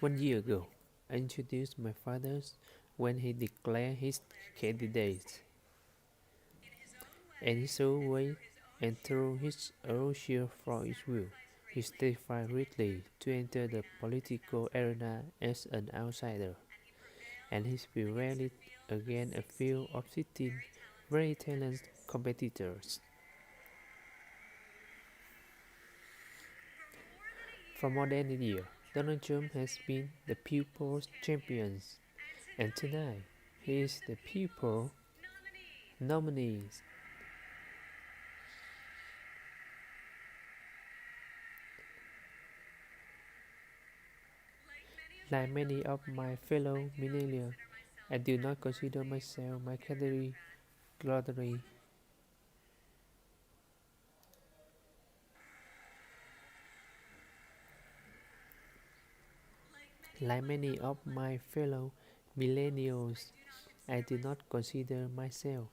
1 year ago, I introduced my father when he declared his candidacy, and his own way and through his own sheer force will. He testified readily to enter the political arena as an outsider, and he prevailed against a few of 16 very talented competitors. For more than a year, Donald Trump has been the people's champion, and tonight he is the people nominee. Like many of my fellow millennials, I do not consider myself my category glory. Like many of my fellow millennials, I do not consider myself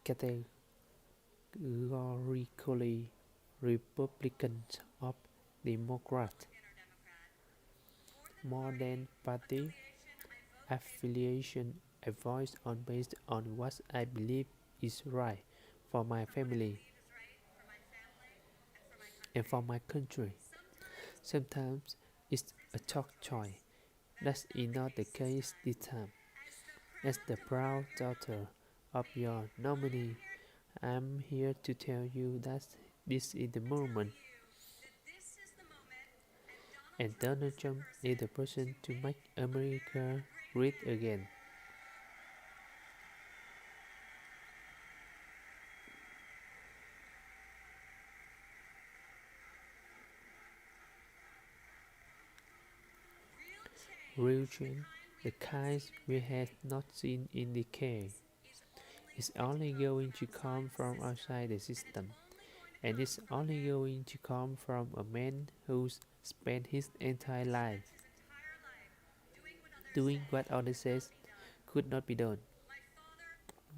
categorically Republican or Democrat. More than party affiliation, I voice on based on what I believe is right for my family and for my country. Sometimes it's a tough choice. That is not the case this time. As the proud daughter of your nominee, I'm here to tell you that this is the moment, and Donald Trump is the person to make America great again. Real change, the kind we have not seen in decades, is only going to come from outside the system, and it's only going to come from a man who's spent his entire life doing what others said could not be done.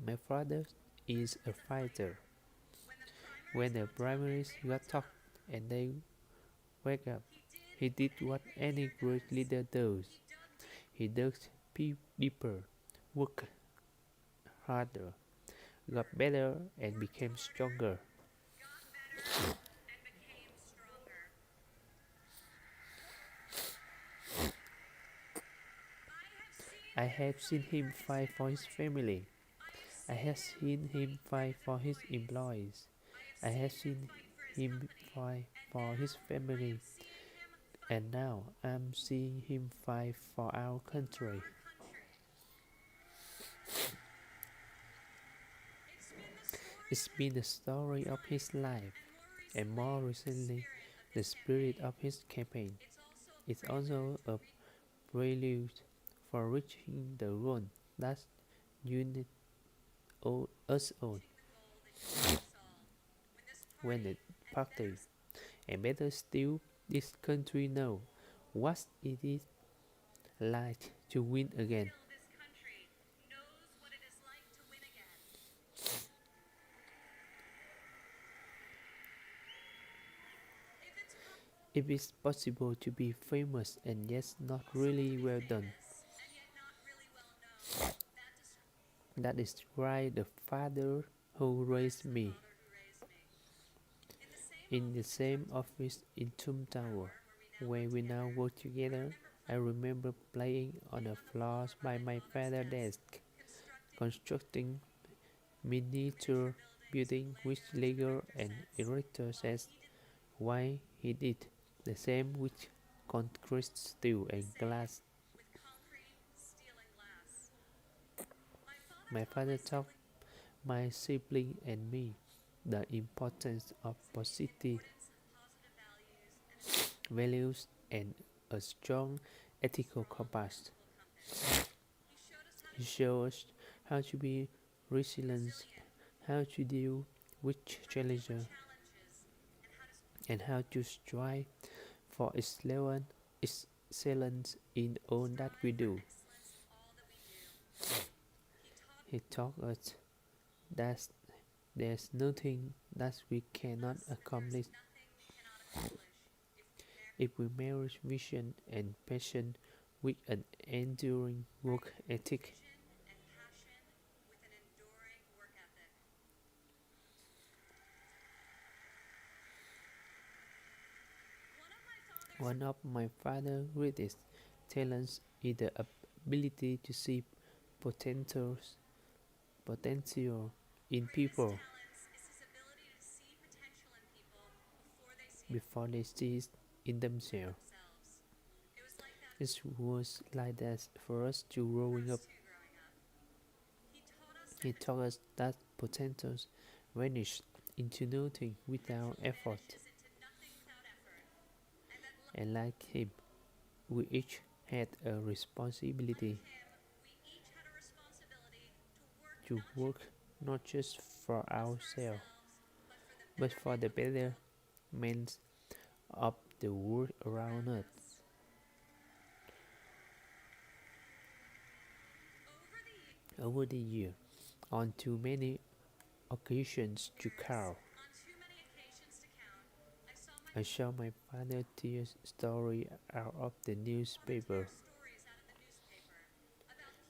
My father is a fighter. When the primaries got tough and they wake up, he did what any great leader does. He dug deeper, worked harder, got better, and became stronger. I have seen him fight for his family. I have seen him fight for his employees. I have seen him fight for his family, and now I'm seeing him fight for our country. It's been the story of his life, and more recently, the spirit of his campaign. It's also a prelude for reaching the goal that united us all when the party, and better still, this country know what it is like to win again. If it's possible to be famous and yet not really well done, that is why the father who raised me in the same office in Trump Tower, where we now work together. I remember playing on the floors by my father's desk, constructing miniature building with Lego and erector says why he did the same with concrete, steel and glass. My father taught my sibling and me the importance of positive values and a strong ethical compass. He showed us how to be resilient, how to deal with challenges, and how to strive for excellence in all that we do. He taught us that there's nothing that we cannot accomplish If we marry vision and passion with an enduring work ethic, one of my father's greatest talents is the ability to see potentials, potential in people before they see it in themselves. It was like that for us too growing up. He taught us that potentials vanish into nothing without effort, and like him, we each had a responsibility to work not just for ourselves, but for the betterment of the world around us. Over the years, on too many occasions to count, I saw my father tear story out of the newspaper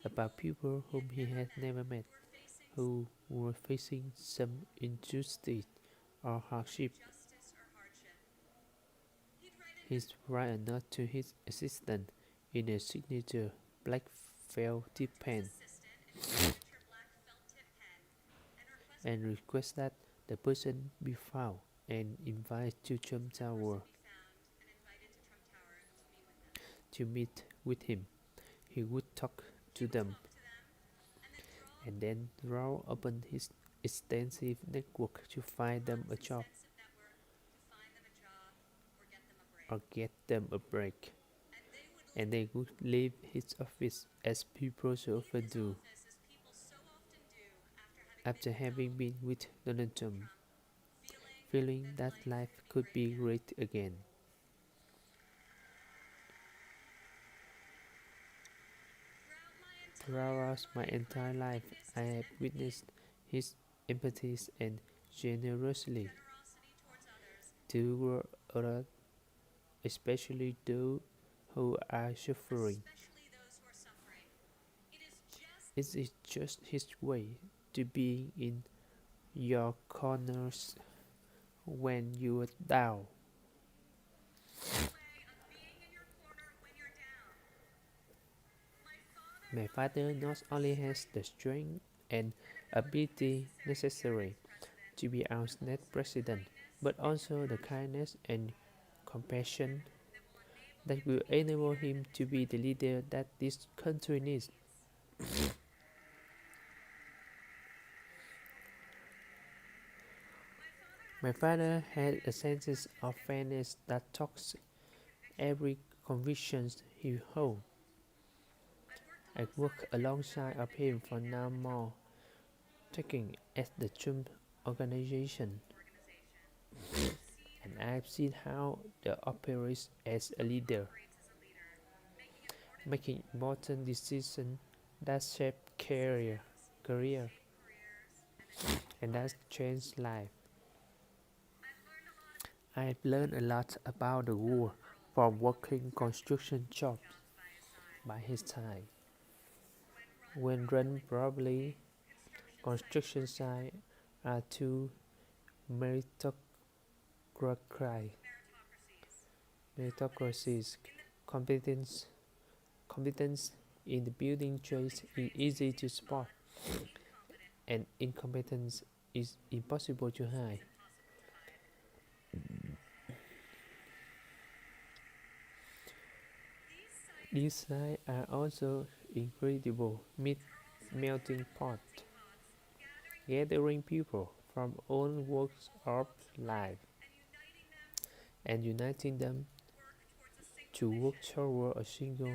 about people whom he had never met, who were facing some injustice or hardship. He'd write a note to his assistant in a signature black felt tip pen and request that the person be found and invited to Trump Tower to meet with him. He would talk to them and then draw upon his extensive network to find them a job or get them a break. And they would leave his office as people so often do after having been with Donald Trump, feeling that life could be great again. Throughout my entire life, I have witnessed his empathy and generosity toward others, especially those who are suffering. It is just his way to be in your corners when you are down. My father not only has the strength and ability necessary to be our next president, but also the kindness and compassion that will enable him to be the leader that this country needs. My father had a sense of fairness that talks every conviction he holds. I worked alongside of him for now more taking at the Trump organization, and I've seen how they operates as a leader, making important decisions that shape career, and that change life. I've learned a lot about the war from working construction jobs by his side. When run properly, construction sites are too meritocratic meritocracies. Competence, competence in the building trades is easy to spot, and incompetence is impossible to hide. These sites are also incredible melting pot, gathering people from all walks of life and uniting them to work toward a single.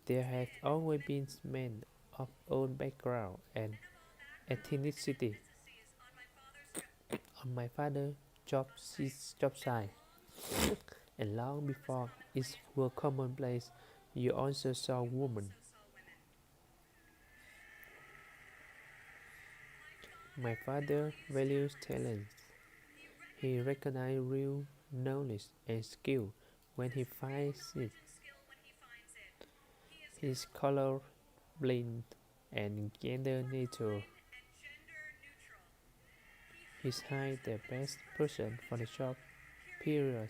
There have always been men of all background and ethnicity on my father's job site, and long before it was commonplace, you also saw women. My father values talent. He recognized real knowledge and skill when he finds it. His color blind and gender neutral. He's hired the best person for the job. Period.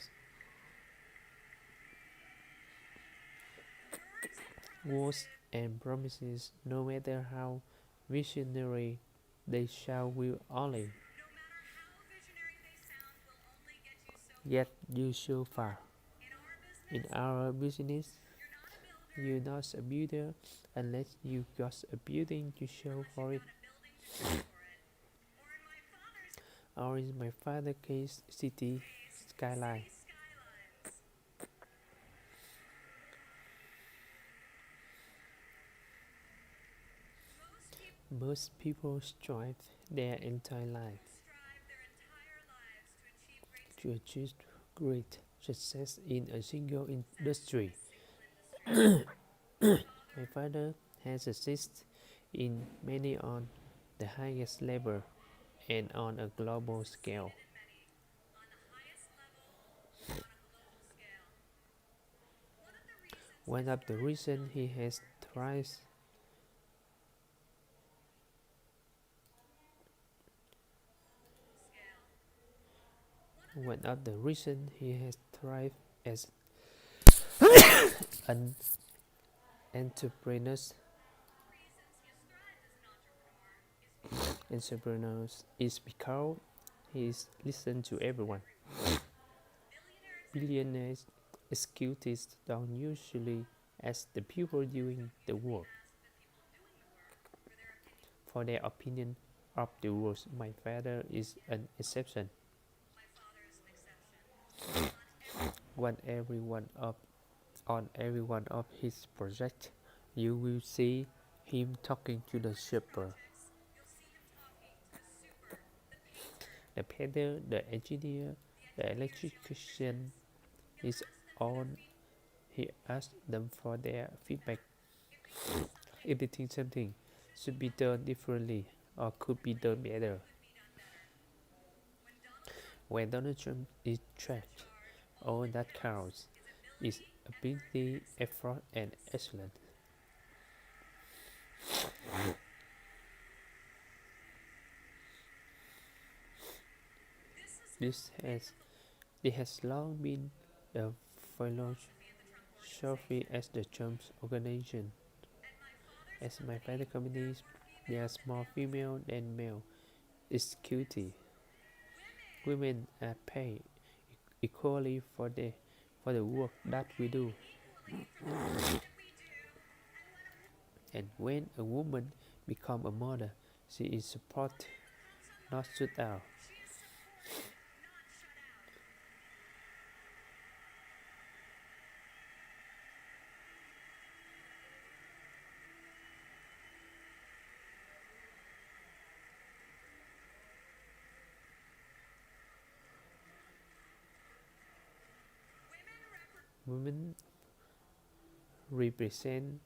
Words and promises, no matter how visionary they shall will only get you so far. In our business, you're not a builder unless you got a building to show for it. Or in my father's case, city skyline. Most people strive their entire life to achieve great success in a single industry. My father has succeeded in many on the highest level and on a global scale. One of the reasons he has thrived One of the reasons he has thrived as an entrepreneur is because he listens to everyone. Billionaires executives don't usually ask the people doing the work for their opinion of the work. My father is an exception. On every one of his projects, you will see him talking to the shepherd, the painter, the engineer, the electrician. Is on. He asks them for their feedback. If they think something should be done differently or could be done better. When Donald Trump is tracked, all that counts is ability, effort, and excellence. It has long been the philosophy as the Trump's organization. As my father companies, there are more female than male executives. Women are paid equally for the work that we do. And when a woman becomes a mother, she is supported, not shut out. Women represent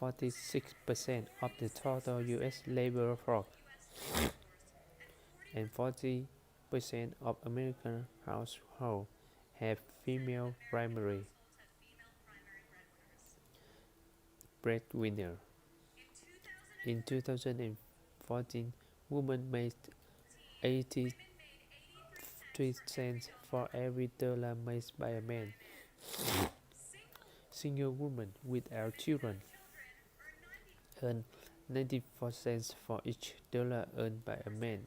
46% of the total U.S. labor force and 40% of American households have female primary breadwinner. In 2014, women made 83 cents for every dollar made by a man. Single women without children earn 94 cents for each dollar earned by a man,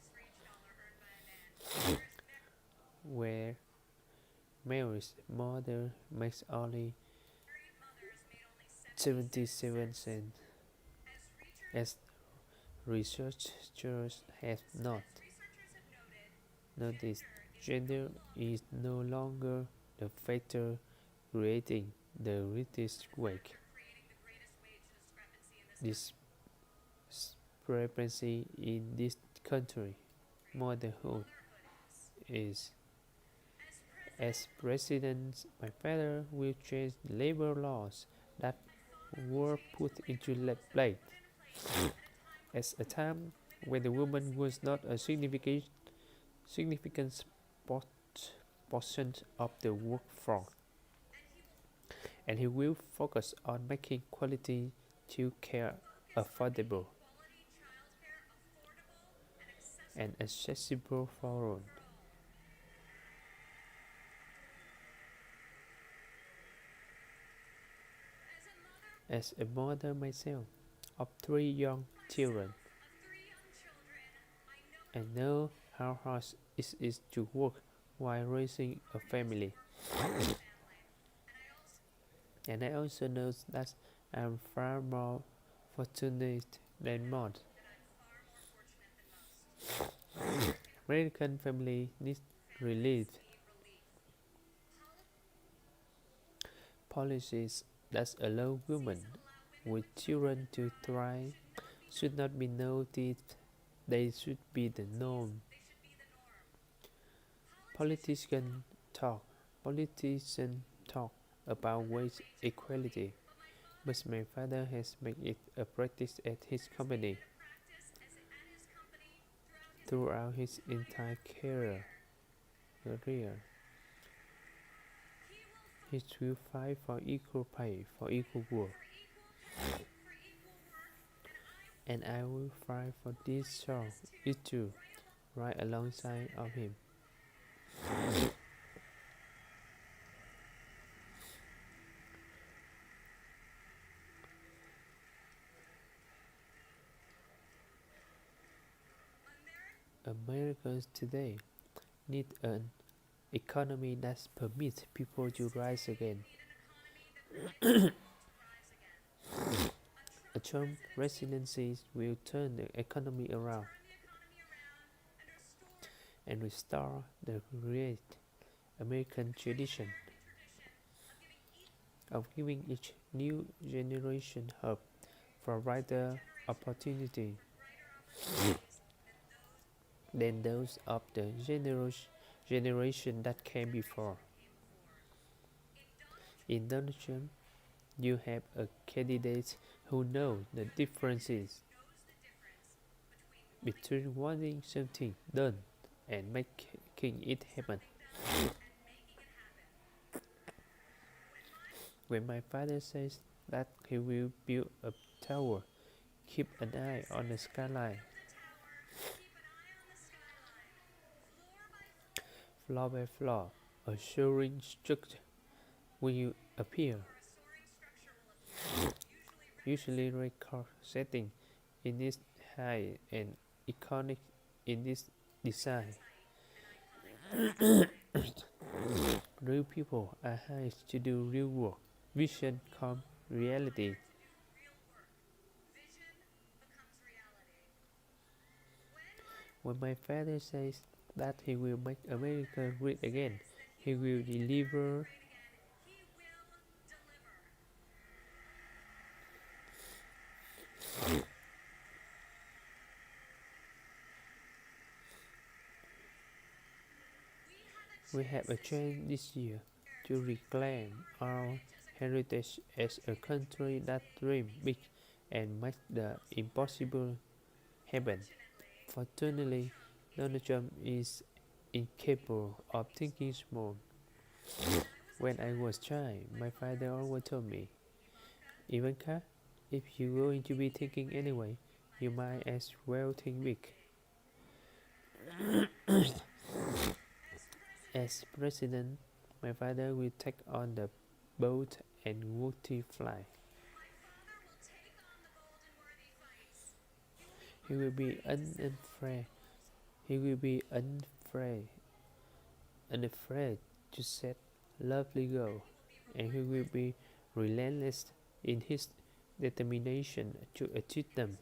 where married mother makes only 77 cents. As researchers have noticed, gender is no longer the factor creating the greatest wage discrepancy in this country. Motherhood is. As president, my father will change labor laws that were put into place at a time when the woman was not a significant portion of the workforce, and he will focus on making quality childcare affordable and accessible for all. As a mother myself of three young children, I know how hard it is to work while raising a family. And I also know that I'm far more fortunate than most. American family need relief. Policies that allow women with children to thrive should not be noticed, they should be the norm. Politicians talk, politicians talk about wage equality, but my father has made it a practice at his company. Throughout his entire career, he will fight for equal pay for equal work, and I will fight for this issue right alongside of him. Americans today need an economy that permits people to rise again. A Trump presidency will turn the economy around and restore the great American tradition of giving each new generation hope for brighter opportunity than those of the generation that came before. In Donald Trump, you have a candidate who knows the differences between wanting something done and making it happen. When my father says that he will build a tower, keep an eye on the skyline, floor by floor, a soaring structure will appear, usually record-setting in its height and iconic in its design. Real people are hired to do real work. Vision comes reality. When my father says that he will make America great again, he will deliver. We have a chance this year to reclaim our heritage as a country that dreams big and makes the impossible happen. Fortunately, Donald Trump is incapable of thinking small. When I was a child, my father always told me, Ivanka, if you're going to be thinking anyway, you might as well think big. As president, my father will take on the bold and worthy fight. He will be unafraid. He will be unafraid to set lovely goals, and he will be relentless in his determination to achieve them.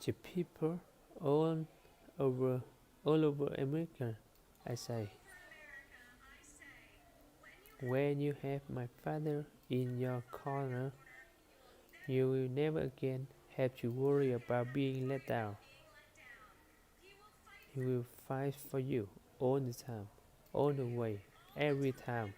To people all over all over America, I say, when you have my father in your corner, you will never again have to worry about being let down. He will fight for you all the time, all the way, every time.